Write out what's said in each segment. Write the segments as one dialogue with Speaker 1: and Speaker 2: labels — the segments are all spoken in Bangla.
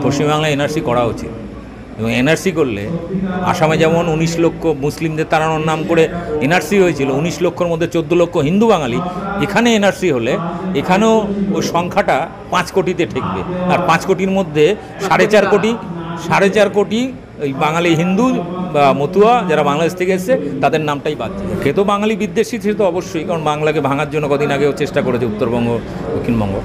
Speaker 1: পশ্চিমবাংলায় এনআরসি করা উচিত এবং এনআরসি করলে আসামে যেমন 19 লক্ষ মুসলিমদের তাড়ানোর নাম করে এনআরসি হয়েছিল, 19 লক্ষর মধ্যে 14 লক্ষ হিন্দু বাঙালি, এখানে এনআরসি হলে এখানেও ওই সংখ্যাটা 5 কোটিতে ঠেকবে। আর 5 কোটির মধ্যে 4.5 কোটি ওই বাঙালি হিন্দু বা মতুয়া যারা বাংলাদেশ থেকে এসছে তাদের নামটাই বাদ যায়। সে তো বাঙালি বিদ্বেষী, সে তো অবশ্যই, কারণ বাংলাকে ভাঙার জন্য কদিন আগেও চেষ্টা করেছে উত্তরবঙ্গ দক্ষিণবঙ্গ।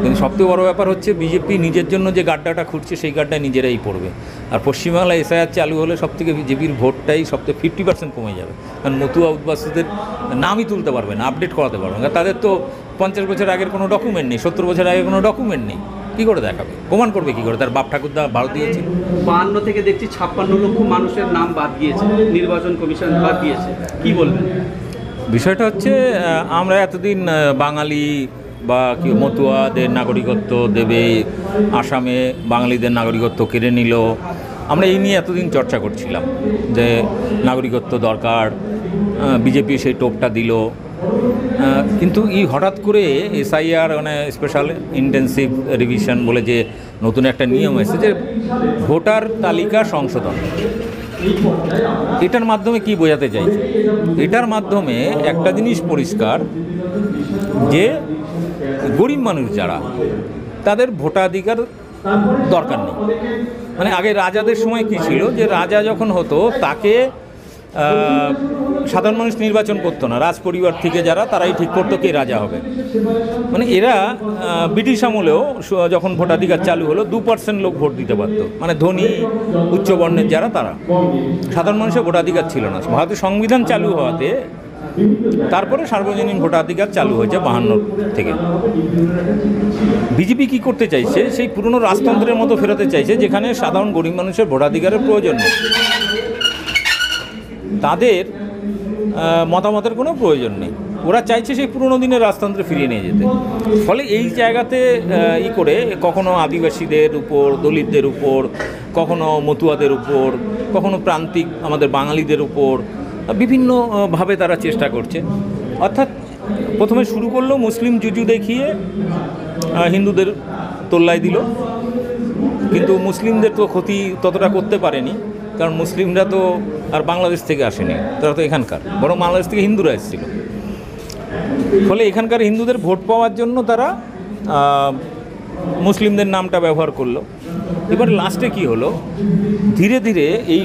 Speaker 1: কিন্তু সবথেকে বড় ব্যাপার হচ্ছে বিজেপি নিজের জন্য যে গাড্ডাটা খুঁড়ছে সেই গাড্ডায় নিজেরাই পড়বে। আর পশ্চিমবাংলায় এসআইআর চালু হলে সবথেকে বিজেপির ভোটটাই সবথেকে 50% কমে যাবে, কারণ মতুয়া উদ্বাস্তুদের নামই তুলতে পারবে না, আপডেট করাতে পারবে না। তাদের তো 50 বছর আগের কোনো ডকুমেন্ট নেই, 70 বছর আগের কোনো ডকুমেন্ট নেই, কী করে দেখাবে, প্রমাণ করবে কী করে? তার বাপ ঠাকুরদা ভারতীয় ছিল।
Speaker 2: 52 থেকে দেখছি 56 লক্ষ মানুষের নাম বাদ দিয়েছে, নির্বাচন কমিশন বাদ দিয়েছে, কি বলবেন?
Speaker 1: বিষয়টা হচ্ছে আমরা এতদিন বাঙালি বা কি মতুয়াদের নাগরিকত্ব দেবে, আসামে বাঙালিদের নাগরিকত্ব কেড়ে নিল, আমরা এই নিয়ে এতদিন চর্চা করছিলাম যে নাগরিকত্ব দরকার, বিজেপি সেই টোপটা দিল। কিন্তু হঠাৎ করে এসআইআর মানে স্পেশাল ইন্টেন্সিভ রিভিশন বলে যে নতুন একটা নিয়ম এসেছে যে ভোটার তালিকা সংশোধন, এটার মাধ্যমে কি বোঝাতে চাইছে? এটার মাধ্যমে একটা জিনিস পরিষ্কার যে গরিব মানুষ যারা, তাদের ভোটাধিকার দরকার নেই। মানে আগে রাজাদের সময় কি ছিল যে রাজা যখন হতো তাকে সাধারণ মানুষ নির্বাচন করতো না, রাজ পরিবার থেকে যারা তারাই ঠিক করতো কে রাজা হবে। মানে এরা ব্রিটিশ আমলেও যখন ভোটাধিকার চালু হলো 2% লোক ভোট দিতে পারত, মানে ধনী উচ্চবর্ণের যারা, তারা। সাধারণ মানুষের ভোটাধিকার ছিল না। ভারতের সংবিধান চালু হওয়াতে তারপরে সার্বজনীন ভোটাধিকার চালু হয়েছে 52 থেকে। বিজেপি কি করতে চাইছে? সেই পুরনো রাজতন্ত্রের মতো ফেরাতে চাইছে যেখানে সাধারণ গরিব মানুষের ভোটাধিকারের প্রয়োজন নেই, তাদের মতামতের কোনো প্রয়োজন নেই। ওরা চাইছে সেই পুরনো দিনের রাজতন্ত্রে ফিরিয়ে নিয়ে যেতে। ফলে এই জায়গাতে করে কখনো আদিবাসীদের উপর, দলিতদের উপর, কখনো মতুয়াদের উপর, কখনো প্রান্তিক আমাদের বাঙালিদের উপর বিভিন্নভাবে তারা চেষ্টা করছে। অর্থাৎ প্রথমে শুরু করলো মুসলিম জুজু দেখিয়ে হিন্দুদের তোল্লায় দিল, কিন্তু মুসলিমদের তো ক্ষতি ততটা করতে পারেনি, কারণ মুসলিমরা তো আর বাংলাদেশ থেকে আসেনি, তারা তো এখানকার, বরং বাংলাদেশ থেকে হিন্দুরা এসেছিল। ফলে এখানকার হিন্দুদের ভোট পাওয়ার জন্য তারা মুসলিমদের নামটা ব্যবহার করলো। এবার লাস্টে কি হলো, ধীরে ধীরে এই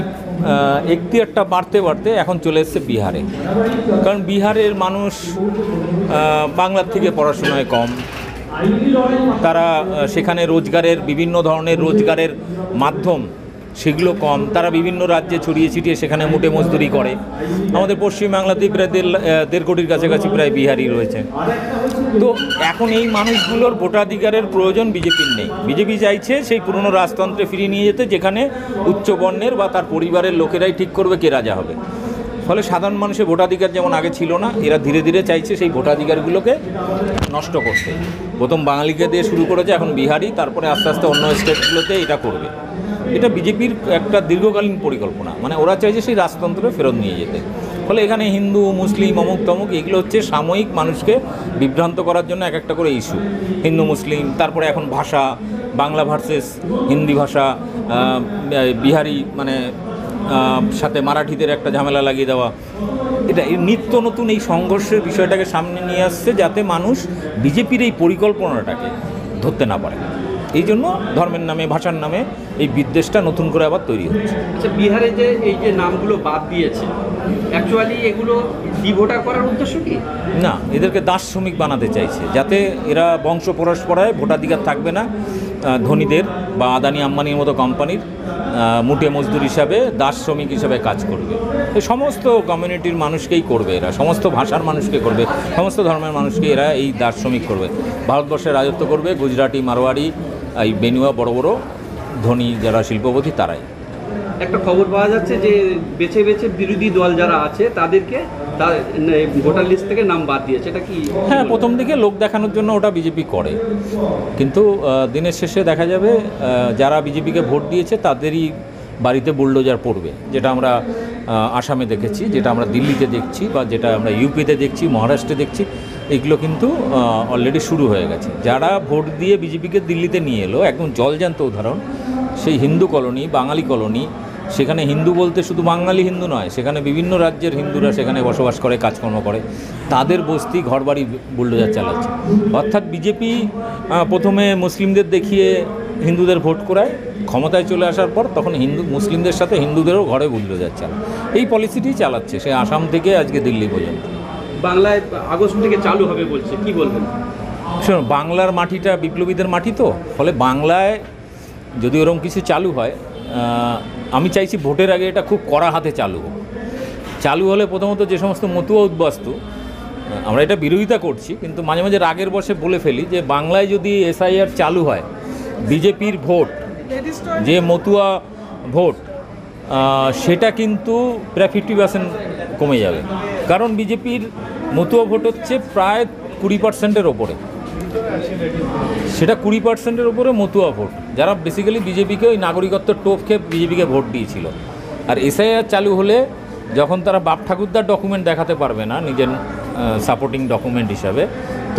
Speaker 1: এখতিয়ারটা বাড়তে বাড়তে এখন চলে এসছে বিহারে। কারণ বিহারের মানুষ বাংলার থেকে পড়াশোনায় কম, তারা সেখানে রোজগারের বিভিন্ন ধরনের রোজগারের মাধ্যম সেগুলো কম, তারা বিভিন্ন রাজ্যে ছড়িয়ে ছিটিয়ে সেখানে মুটে মজদুরি করে। আমাদের পশ্চিমবাংলাতেই প্রায় 1.5 কোটির কাছাকাছি প্রায় বিহারি রয়েছে। তো এখন এই মানুষগুলোর ভোটাধিকারের প্রয়োজন বিজেপির নেই। বিজেপি চাইছে সেই পুরনো রাজতন্ত্রে ফিরিয়ে নিয়ে যেতে, যেখানে উচ্চবর্ণের বা তার পরিবারের লোকেরাই ঠিক করবে কে রাজা হবে। ফলে সাধারণ মানুষের ভোটাধিকার যেমন আগে ছিল না, এরা ধীরে ধীরে চাইছে সেই ভোটাধিকারগুলোকে নষ্ট করতে। প্রথম বাঙালিকে দিয়ে শুরু করেছে, এখন বিহারি, তারপরে আস্তে আস্তে অন্য স্টেটগুলোতে এটা করবে। এটা বিজেপির একটা দীর্ঘকালীন পরিকল্পনা, মানে ওরা চাইছে সেই রাজতন্ত্রে ফেরত নিয়ে যেতে। ফলে এখানে হিন্দু, মুসলিম, অমুক তমুক এগুলো হচ্ছে সাময়িক মানুষকে বিভ্রান্ত করার জন্য এক একটা করে ইস্যু। হিন্দু মুসলিম, তারপরে এখন ভাষা, বাংলা ভার্সেস হিন্দি ভাষা, বিহারি মানে সাথে মারাঠিদের একটা ঝামেলা লাগিয়ে দেওয়া। এটা নিত্য নতুন এই সংঘর্ষের বিষয়টাকে সামনে নিয়ে আসছে, যাতে মানুষ বিজেপির এই পরিকল্পনাটাকে ধরতে না পারে। এই জন্য ধর্মের নামে, ভাষার নামে এই বিদ্বেষটা নতুন করে আবার তৈরি হচ্ছে।
Speaker 2: আচ্ছা, বিহারে যে এই যে নামগুলো বাদ দিয়েছে, অ্যাকচুয়ালি এগুলো ডিভোটার করার উদ্দেশ্য কি?
Speaker 1: না, এদেরকে দাস শ্রমিক বানাতে চাইছে, যাতে এরা বংশ পরস্পরায় ভোটাধিকার থাকবে না। ধনীদের বা আদানি আম্বানির মতো কোম্পানির মুটে মজদুর হিসাবে, দাস শ্রমিক হিসাবে কাজ করবে। এই সমস্ত কমিউনিটির মানুষকেই করবে এরা, সমস্ত ভাষার মানুষকে করবে, সমস্ত ধর্মের মানুষকে এরা এই দাস শ্রমিক করবে। ভারতবর্ষে রাজত্ব করবে গুজরাটি, মারোয়ারি, এই বেনুয়া, বড় বড় ধনী যারা শিল্পপতি, তারাই।
Speaker 2: একটা খবর পাওয়া যাচ্ছে যে বেছে বেছে বিরোধী দল যারা আছে তাদেরকে ভোটার লিস্ট থেকে নাম বাদ দিয়েছে, এটা কি?
Speaker 1: হ্যাঁ, প্রথম দিকে লোক দেখানোর জন্য ওটা বিজেপি করে, কিন্তু দিনের শেষে দেখা যাবে যারা বিজেপিকে ভোট দিয়েছে তাদেরই বাড়িতে বুলডোজার পড়বে, যেটা আমরা আসামে দেখেছি, যেটা আমরা দিল্লিতে দেখছি, বা যেটা আমরা ইউপিতে দেখছি, মহারাষ্ট্রে দেখছি। এগুলো কিন্তু অলরেডি শুরু হয়ে গেছে। যারা ভোট দিয়ে বিজেপিকে দিল্লিতে নিয়ে এলো, একদম জলজ্যান্ত উদাহরণ, সেই হিন্দু কলোনি, বাঙালি কলোনি, সেখানে হিন্দু বলতে শুধু বাঙালি হিন্দু নয়, সেখানে বিভিন্ন রাজ্যের হিন্দুরা সেখানে বসবাস করে, কাজকর্ম করে, তাদের বস্তি ঘরবাড়ি বুলডোজার চালাচ্ছে। অর্থাৎ বিজেপি প্রথমে মুসলিমদের দেখিয়ে হিন্দুদের ভোট করায়, ক্ষমতায় চলে আসার পর তখন মুসলিমদের সাথে হিন্দুদেরও ঘরে বুলডোজার চালায়। এই পলিসিটি চালাচ্ছে সে আসাম থেকে আজকে দিল্লি পর্যন্ত।
Speaker 2: বাংলায় আগস্ট থেকে চালু হবে বলছে, কি বলবেন?
Speaker 1: শোনো, বাংলার মাটিটা বিপ্লবীদের মাটি, তো ফলে বাংলায় যদি ওরকম কিছু চালু হয়, আমি চাইছি ভোটের আগে এটা খুব কড়া হাতে চালু হোক। চালু হলে প্রথমত যে সমস্ত মতুয়া উদ্বাস্তু, আমরা এটা বিরোধিতা করছি, কিন্তু মাঝে মাঝে রাগের বশে বলে ফেলি যে বাংলায় যদি এসআইআর চালু হয়, বিজেপির ভোট, যে মতুয়া ভোট, সেটা কিন্তু প্রায় 50% কমে যাবে। কারণ বিজেপির মতুয়া ভোট হচ্ছে প্রায় 20%-এর ওপরে, সেটা 20%-এর ওপরে মতুয়া ভোট, যারা বেসিক্যালি বিজেপিকে ওই নাগরিকত্ব টোপ খেয়ে বিজেপিকে ভোট দিয়েছিল। আর এসআইআর চালু হলে যখন তারা বাপ ঠাকুরদার ডকুমেন্ট দেখাতে পারবে না নিজের সাপোর্টিং ডকুমেন্ট হিসাবে,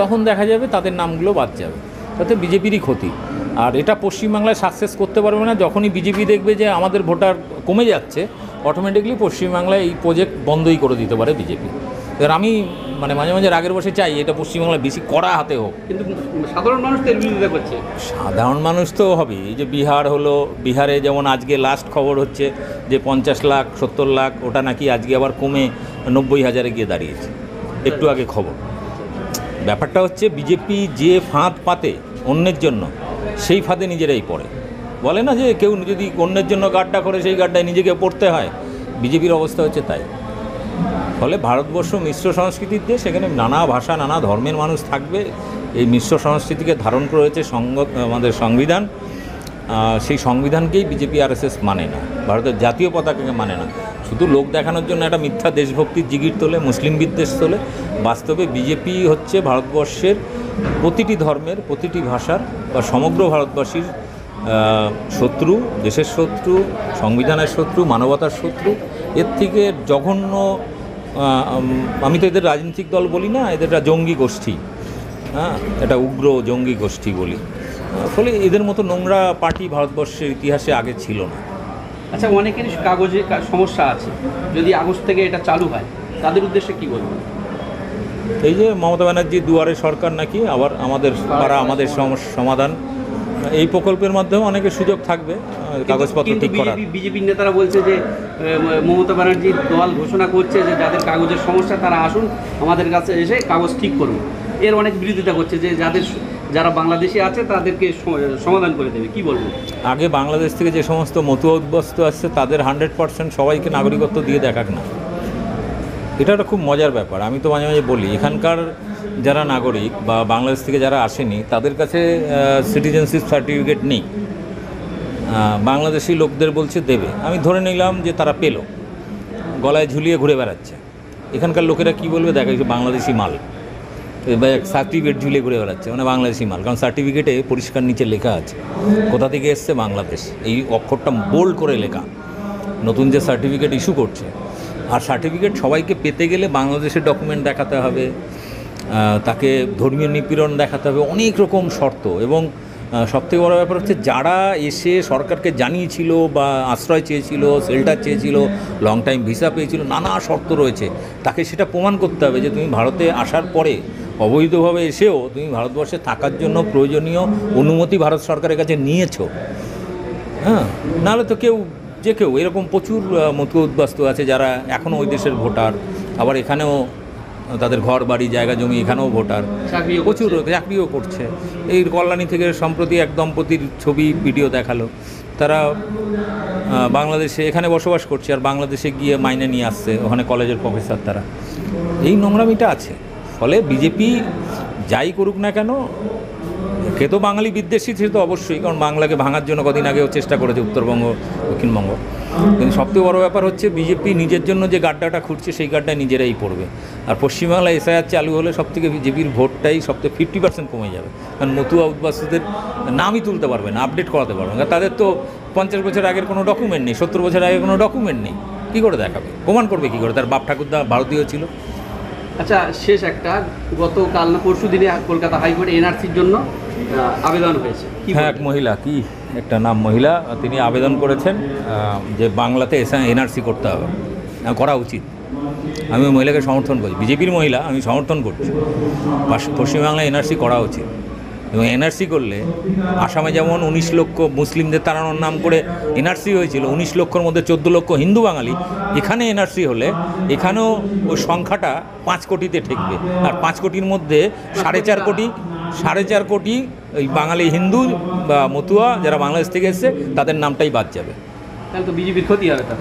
Speaker 1: তখন দেখা যাবে তাদের নামগুলো বাদ যাবে, তাতে বিজেপিরই ক্ষতি। আর এটা পশ্চিমবাংলায় সাকসেস করতে পারবে না। যখনই বিজেপি দেখবে যে আমাদের ভোটার কমে যাচ্ছে, অটোমেটিকলি পশ্চিমবাংলায় এই প্রজেক্ট বন্ধই করে দিতে পারে বিজেপি। এবার আমি মাঝে মাঝে রাগের বসে চাই এটা পশ্চিমবাংলায় বেশি কড়া হাতে হোক,
Speaker 2: কিন্তু সাধারণ মানুষ তো এর বিরোধিতা করছে।
Speaker 1: সাধারণ মানুষ তো হবে। এই যে বিহার হলো, বিহারে যেমন আজকে লাস্ট খবর হচ্ছে যে 50 লাখ 70 লাখ, ওটা নাকি আজকে আবার কমে 90,000-এ গিয়ে দাঁড়িয়েছে, একটু আগে খবর। ব্যাপারটা হচ্ছে বিজেপি যে ফাঁদ পাতে অন্যের জন্য, সেই ফাঁদে নিজেরাই পড়ে। বলে না যে কেউ যদি অন্যের জন্য গাড্ডা করে, সেই গাড্ডায় নিজেকে পড়তে হয়, বিজেপির অবস্থা হচ্ছে তাই। ফলে ভারতবর্ষ মিশ্র সংস্কৃতির দেশ, এখানে নানা ভাষা, নানা ধর্মের মানুষ থাকবে। এই মিশ্র সংস্কৃতিকে ধারণ করেছে আমাদের সংবিধান। সেই সংবিধানকেই বিজেপি আরএসএস মানে না, ভারতের জাতীয় পতাকাকে মানে না। শুধু লোক দেখানোর জন্য একটা মিথ্যা দেশভক্তির জিগির তোলে, মুসলিম বিদ্বেষ তোলে। বাস্তবে বিজেপি হচ্ছে ভারতবর্ষের প্রতিটি ধর্মের, প্রতিটি ভাষার বা সমগ্র ভারতবাসীর শত্রু, দেশের শত্রু, সংবিধানের শত্রু, মানবতার শত্রু। এর থেকে জঘন্য, আমি তো এদের রাজনৈতিক দল বলি না, এদের একটা জঙ্গি গোষ্ঠী, হ্যাঁ, এটা উগ্র জঙ্গি গোষ্ঠী বলি। ফলে এদের মতো নোংরা পার্টি ভারতবর্ষের ইতিহাসে আগে ছিল না।
Speaker 2: আচ্ছা, অনেকেরই কাগজে সমস্যা আছে, যদি আগস্ট থেকে এটা চালু হয়, তাদের উদ্দেশ্যে কি বলবেন?
Speaker 1: এই যে মমতা ব্যানার্জি দুয়ারে সরকার নাকি, আবার আমাদের পাড়া আমাদের সমাধান, এই প্রকল্পের মাধ্যমে অনেকের সুযোগ থাকবে কাগজপত্র ঠিক করার।
Speaker 2: বিজেপির নেতারা বলছে যে মমতা ব্যানার্জির দল ঘোষণা করছে যে যাদের কাগজের সমস্যা তারা আসুন আমাদের কাছে এসে কাগজ ঠিক করুন। এর অনেক বিরোধিতা করছে যে যারা বাংলাদেশে আছে তাদেরকে সমাধান করে দেবে, কি বলবো?
Speaker 1: আগে বাংলাদেশ থেকে যে সমস্ত মতুয়া উদ্বাস্তু আসছে তাদের 100% সবাইকে নাগরিকত্ব দিয়ে দেখাক না। এটা একটা খুব মজার ব্যাপার। আমি তো মাঝে মাঝে বলি, এখানকার যারা নাগরিক বা বাংলাদেশ থেকে যারা আসেনি তাদের কাছে সিটিজেনশিপ সার্টিফিকেট নেই, বাংলাদেশি লোকদের বলছে দেবে। আমি ধরে নিলাম যে তারা পেল, গলায় ঝুলিয়ে ঘুরে বেড়াচ্ছে। এখানকার লোকেরা কি বলবে, দেখা যাচ্ছে বাংলাদেশি মাল, সার্টিফিকেট ঝুলিয়ে ঘুরে বেড়াচ্ছে, মানে বাংলাদেশি মাল। কারণ সার্টিফিকেটে পরিষ্কার নিচে লেখা আছে কোথা থেকে এসছে, বাংলাদেশ, এই অক্ষরটা বোল্ড করে লেখা। নতুন যে সার্টিফিকেট ইস্যু করছে, আর সার্টিফিকেট সবাইকে পেতে গেলে বাংলাদেশের ডকুমেন্ট দেখাতে হবে, তাকে ধর্মীয় নিপীড়ন দেখাতে হবে, অনেক রকম শর্ত। এবং সবথেকে বড় ব্যাপার হচ্ছে যারা এসে সরকারকে জানিয়েছিল বা আশ্রয় চেয়েছিল, শেল্টার চেয়েছিল, লং টাইম ভিসা পেয়েছিল, নানা শর্ত রয়েছে, তাকে সেটা প্রমাণ করতে হবে যে তুমি ভারতে আসার পরে অবৈধভাবে এসেও তুমি ভারতবর্ষে থাকার জন্য প্রয়োজনীয় অনুমতি ভারত সরকারের কাছে নিয়েছো। হ্যাঁ, নাহলে তো কেউ এরকম প্রচুর মতুয়া উদ্বাস্তু আছে যারা এখনও ওই দেশের ভোটার, আবার এখানেও তাদের ঘর বাড়ি জায়গা জমি, এখানেও ভোটার, প্রচুর চাকরিও করছে। এই কল্যাণী থেকে সম্প্রতি এক দম্পতির ছবি ভিডিও দেখালো, তারা বাংলাদেশে এখানে বসবাস করছে আর বাংলাদেশে গিয়ে মাইনে নিয়ে আসছে, ওখানে কলেজের প্রফেসর তারা। এই নোংরামিটা আছে। ফলে বিজেপি যাই করুক না কেন, কে তো বাঙালি বিদ্বেষী, সে তো অবশ্যই, কারণ বাংলাকে ভাঙার জন্য কদিন আগেও চেষ্টা করেছে উত্তরবঙ্গ, দক্ষিণবঙ্গ। কিন্তু সবথেকে বড় ব্যাপার হচ্ছে বিজেপি নিজের জন্য যে গাড্ডাটা খুঁড়ছে সেই গাড্ডায় নিজেরাই পড়বে। আর পশ্চিমবাংলায় এসআইআর চালু হলে সবথেকে বিজেপির ভোটটাই সবথেকে 50% কমে যাবে। কারণ মতুয়া উদ্বাস্তুদের নামই তুলতে পারবে না, আপডেট করাতে পারবে না। তাদের তো 50 বছর আগের কোনো ডকুমেন্ট নেই, 70 বছর আগের কোনো ডকুমেন্ট নেই, কী করে দেখাবে, প্রমাণ করবে কী করে তার বাপ ঠাকুরদা ভারতীয় ছিল?
Speaker 2: আচ্ছা, শেষ একটা, গতকাল না পরশু দিনে কলকাতা হাইকোর্টে এনআরসির জন্য আবেদন হয়েছে। কি
Speaker 1: হ্যাঁ, এক
Speaker 2: বলবেন?
Speaker 1: মহিলা, কি একটা নাম মহিলা, তিনি আবেদন করেছেন যে বাংলাতে এনআরসি করতে হবে, করা উচিত। আমি ওই মহিলাকে সমর্থন করি, বিজেপির মহিলা, আমি সমর্থন করছি। পশ্চিমবাংলায় এনআরসি করা উচিত। এবং এনআরসি করলে আসামে যেমন 19 লক্ষ মুসলিমদের তাড়ানোর নাম করে এনআরসি হয়েছিল, 19 লক্ষর মধ্যে 14 লক্ষ হিন্দু বাঙালি, এখানে এনআরসি হলে এখানেও ওই সংখ্যাটা 5 কোটিতে ঠেকবে। আর 5 কোটির মধ্যে 4.5 কোটি ওই বাঙালি হিন্দু বা মতুয়া যারা বাংলাদেশ থেকে এসছে তাদের নামটাই বাদ যাবে।
Speaker 2: তাহলে তো বিজেপির ক্ষতি হবে। তার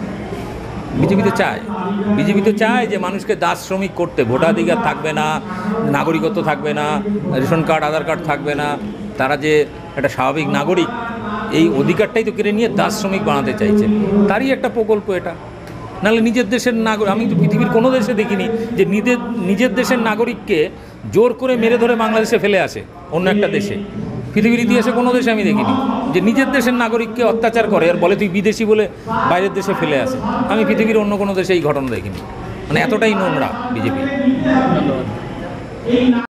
Speaker 1: বিজেপি তো চায় যে মানুষকে দাস শ্রমিক করতে, ভোটাধিকার থাকবে না, নাগরিকত্ব থাকবে না, রেশন কার্ড আধার কার্ড থাকবে না, তারা যে একটা স্বাভাবিক নাগরিক এই অধিকারটাই তো কেড়ে নিয়ে দাস শ্রমিক বানাতে চাইছে। তারই একটা প্রকল্প এটা। নাহলে নিজের দেশের নাগরিক, আমি তো পৃথিবীর কোনো দেশে দেখিনি যে নিজের দেশের নাগরিককে জোর করে মেরে ধরে বাংলাদেশে ফেলে আসে অন্য একটা দেশে। পৃথিবীর ইতিহাসে কোনো দেশে আমি দেখিনি যে নিজের দেশের নাগরিককে অত্যাচার করে আর বলে তুই বিদেশি বলে বাইরের দেশে ফেলে আসে। আমি পৃথিবীর অন্য কোনো দেশে এই ঘটনা দেখিনি। মানে এতটাই নোংরা বিজেপি।
Speaker 2: ধন্যবাদ।